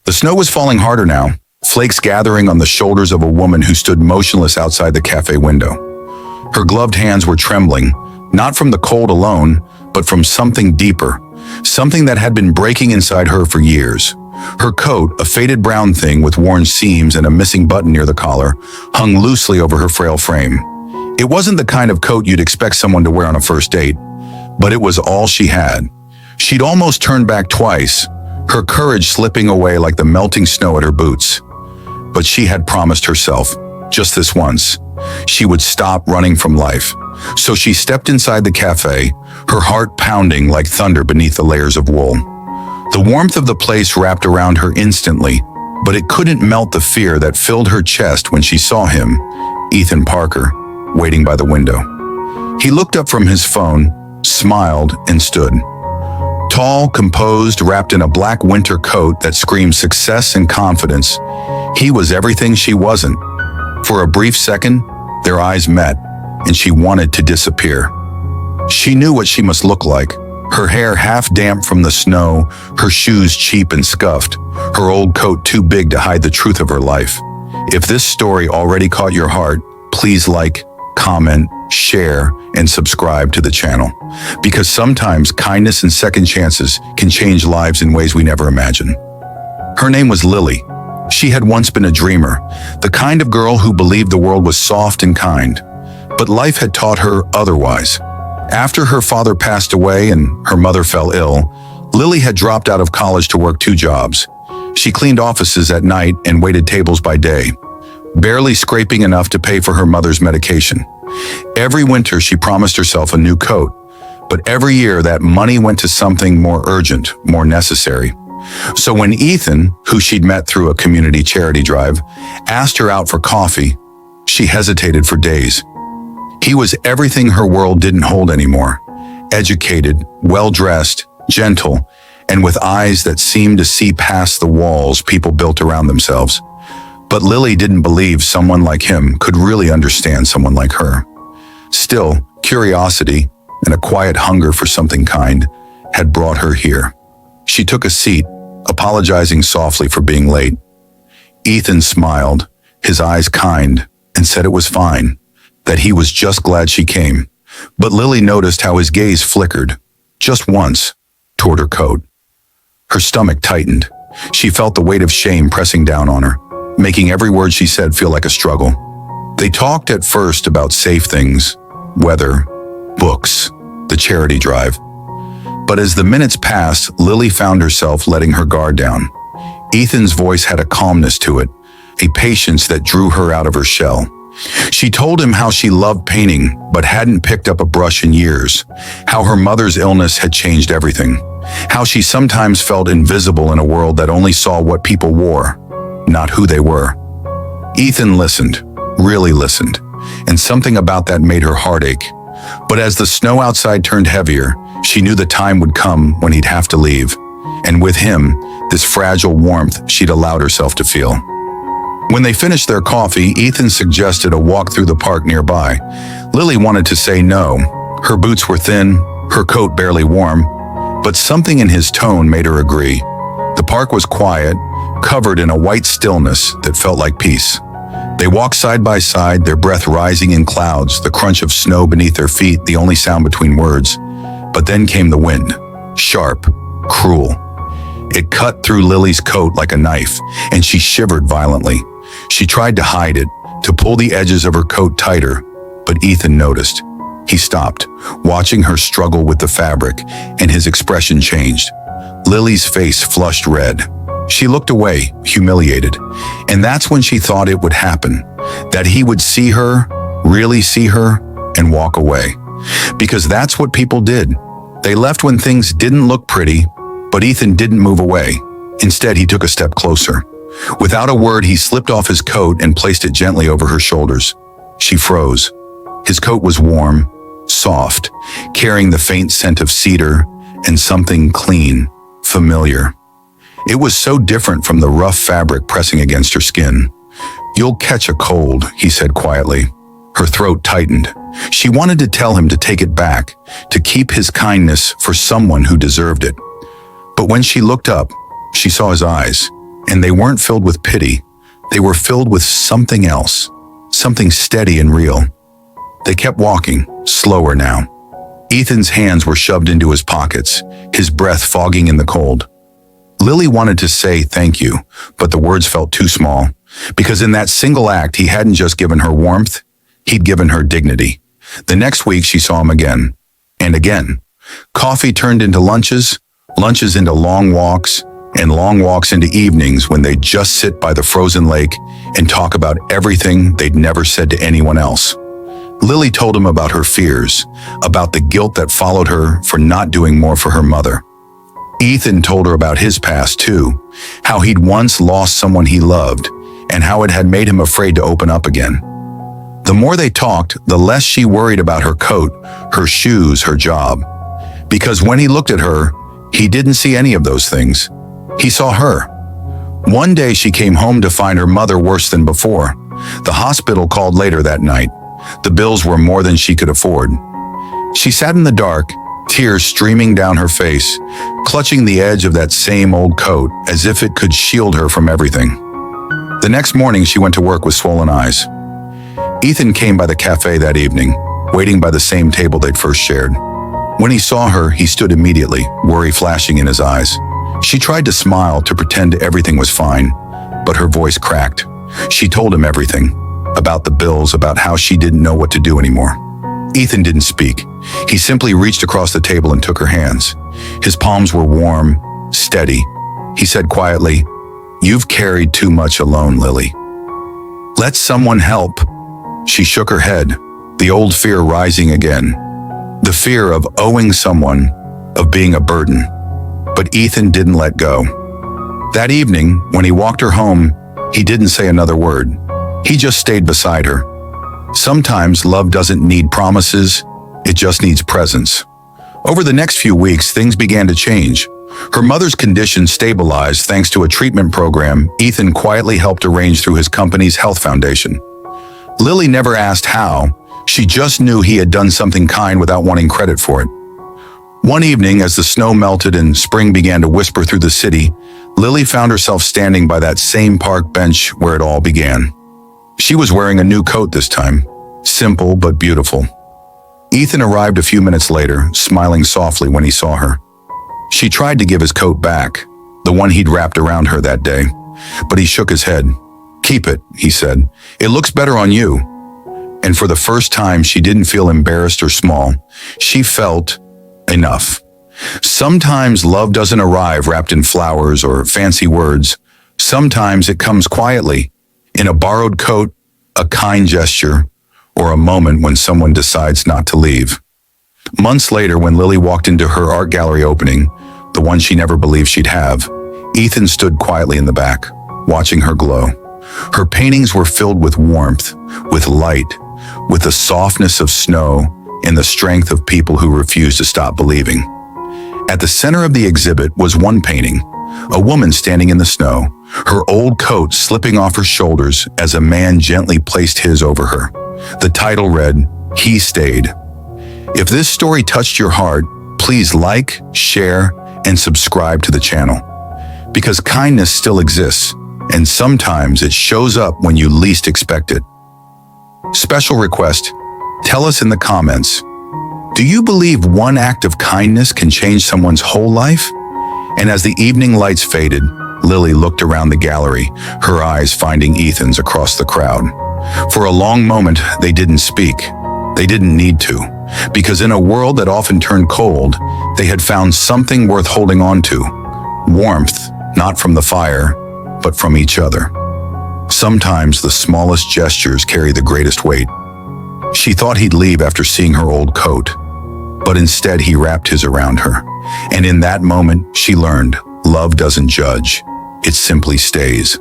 The snow was falling harder now, flakes gathering on the shoulders of a woman who stood motionless outside the cafe window. Her gloved hands were trembling, not from the cold alone, but from something deeper, something that had been breaking inside her for years. Her coat, a faded brown thing with worn seams and a missing button near the collar, hung loosely over her frail frame. It wasn't the kind of coat you'd expect someone to wear on a first date, but it was all she had. She'd almost turned back twice, her courage slipping away like the melting snow at her boots. But she had promised herself, just this once, she would stop running from life. So she stepped inside the cafe, her heart pounding like thunder beneath the layers of wool. The warmth of the place wrapped around her instantly, but it couldn't melt the fear that filled her chest when she saw him, Ethan Parker, waiting by the window. He looked up from his phone, smiled, and stood. Tall, composed, wrapped in a black winter coat that screamed success and confidence, he was everything she wasn't. For a brief second, their eyes met, and she wanted to disappear. She knew what she must look like. Her hair half damp from the snow, her shoes cheap and scuffed, her old coat too big to hide the truth of her life. If this story already caught your heart, please like, comment, share, and subscribe to the channel. Because sometimes kindness and second chances can change lives in ways we never imagine. Her name was Lily. She had once been a dreamer, the kind of girl who believed the world was soft and kind. But life had taught her otherwise. After her father passed away and her mother fell ill, Lily had dropped out of college to work 2 jobs. She cleaned offices at night and waited tables by day, barely scraping enough to pay for her mother's medication. Every winter she promised herself a new coat, but every year that money went to something more urgent, more necessary. So when Ethan, who she'd met through a community charity drive, asked her out for coffee, she hesitated for days. He was everything her world didn't hold anymore. Educated, well-dressed, gentle, and with eyes that seemed to see past the walls people built around themselves. But Lily didn't believe someone like him could really understand someone like her. Still, curiosity and a quiet hunger for something kind had brought her here. She took a seat, apologizing softly for being late. Ethan smiled, his eyes kind, and said it was fine, that he was just glad she came. But Lily noticed how his gaze flickered, just once, toward her coat. Her stomach tightened. She felt the weight of shame pressing down on her, making every word she said feel like a struggle. They talked at first about safe things, weather, books, the charity drive. But as the minutes passed, Lily found herself letting her guard down. Ethan's voice had a calmness to it, a patience that drew her out of her shell. She told him how she loved painting, but hadn't picked up a brush in years, how her mother's illness had changed everything, how she sometimes felt invisible in a world that only saw what people wore, not who they were. Ethan listened, really listened, and something about that made her heart ache. But as the snow outside turned heavier, she knew the time would come when he'd have to leave, and with him, this fragile warmth she'd allowed herself to feel. When they finished their coffee, Ethan suggested a walk through the park nearby. Lily wanted to say no. Her boots were thin, her coat barely warm, but something in his tone made her agree. The park was quiet, covered in a white stillness that felt like peace. They walked side by side, their breath rising in clouds, the crunch of snow beneath their feet the only sound between words. But then came the wind, sharp, cruel. It cut through Lily's coat like a knife, and she shivered violently. She tried to hide it, to pull the edges of her coat tighter, but Ethan noticed. He stopped, watching her struggle with the fabric, and his expression changed. Lily's face flushed red. She looked away, humiliated, and that's when she thought it would happen, that he would see her, really see her, and walk away. Because that's what people did. They left when things didn't look pretty, but Ethan didn't move away. Instead, he took a step closer. Without a word, he slipped off his coat and placed it gently over her shoulders. She froze. His coat was warm, soft, carrying the faint scent of cedar and something clean, familiar. It was so different from the rough fabric pressing against her skin. "You'll catch a cold," he said quietly. Her throat tightened. She wanted to tell him to take it back, to keep his kindness for someone who deserved it. But when she looked up, she saw his eyes. And they weren't filled with pity. They were filled with something else, something steady and real. They kept walking, slower now. Ethan's hands were shoved into his pockets, his breath fogging in the cold. Lily wanted to say thank you, but the words felt too small, because in that single act he hadn't just given her warmth, he'd given her dignity. The next week she saw him again, and again. Coffee turned into lunches, lunches into long walks, and long walks into evenings when they'd just sit by the frozen lake and talk about everything they'd never said to anyone else. Lily told him about her fears, about the guilt that followed her for not doing more for her mother. Ethan told her about his past too, how he'd once lost someone he loved, and how it had made him afraid to open up again. The more they talked, the less she worried about her coat, her shoes, her job. Because when he looked at her, he didn't see any of those things. He saw her. One day she came home to find her mother worse than before. The hospital called later that night. The bills were more than she could afford. She sat in the dark, tears streaming down her face, clutching the edge of that same old coat as if it could shield her from everything. The next morning she went to work with swollen eyes. Ethan came by the cafe that evening, waiting by the same table they'd first shared. When he saw her, he stood immediately, worry flashing in his eyes. She tried to smile to pretend everything was fine, but her voice cracked. She told him everything, about the bills, about how she didn't know what to do anymore. Ethan didn't speak. He simply reached across the table and took her hands. His palms were warm, steady. He said quietly, "You've carried too much alone, Lily. Let someone help." She shook her head, the old fear rising again. The fear of owing someone, of being a burden. But Ethan didn't let go. That evening, when he walked her home, he didn't say another word. He just stayed beside her. Sometimes love doesn't need promises, it just needs presence. Over the next few weeks, things began to change. Her mother's condition stabilized thanks to a treatment program Ethan quietly helped arrange through his company's health foundation. Lily never asked how, she just knew he had done something kind without wanting credit for it. One evening, as the snow melted and spring began to whisper through the city, Lily found herself standing by that same park bench where it all began. She was wearing a new coat this time, simple but beautiful. Ethan arrived a few minutes later, smiling softly when he saw her. She tried to give his coat back, the one he'd wrapped around her that day, but he shook his head. "Keep it," he said. "It looks better on you." And for the first time, she didn't feel embarrassed or small. She felt enough. Sometimes love doesn't arrive wrapped in flowers or fancy words. Sometimes it comes quietly, in a borrowed coat, a kind gesture, or a moment when someone decides not to leave. Months later, when Lily walked into her art gallery opening, the one she never believed she'd have, Ethan stood quietly in the back, watching her glow. Her paintings were filled with warmth, with light, with the softness of snow and the strength of people who refused to stop believing. At the center of the exhibit was one painting, a woman standing in the snow, her old coat slipping off her shoulders as a man gently placed his over her. The title read, "He Stayed." If this story touched your heart, please like, share, and subscribe to the channel. Because kindness still exists, and sometimes it shows up when you least expect it. Special request, tell us in the comments, do you believe one act of kindness can change someone's whole life? And as the evening lights faded, Lily looked around the gallery, her eyes finding Ethan's across the crowd. For a long moment, they didn't speak. They didn't need to, because in a world that often turned cold, they had found something worth holding on to. Warmth, not from the fire, but from each other. Sometimes the smallest gestures carry the greatest weight. She thought he'd leave after seeing her old coat, but instead he wrapped his around her. And in that moment, she learned, love doesn't judge, it simply stays.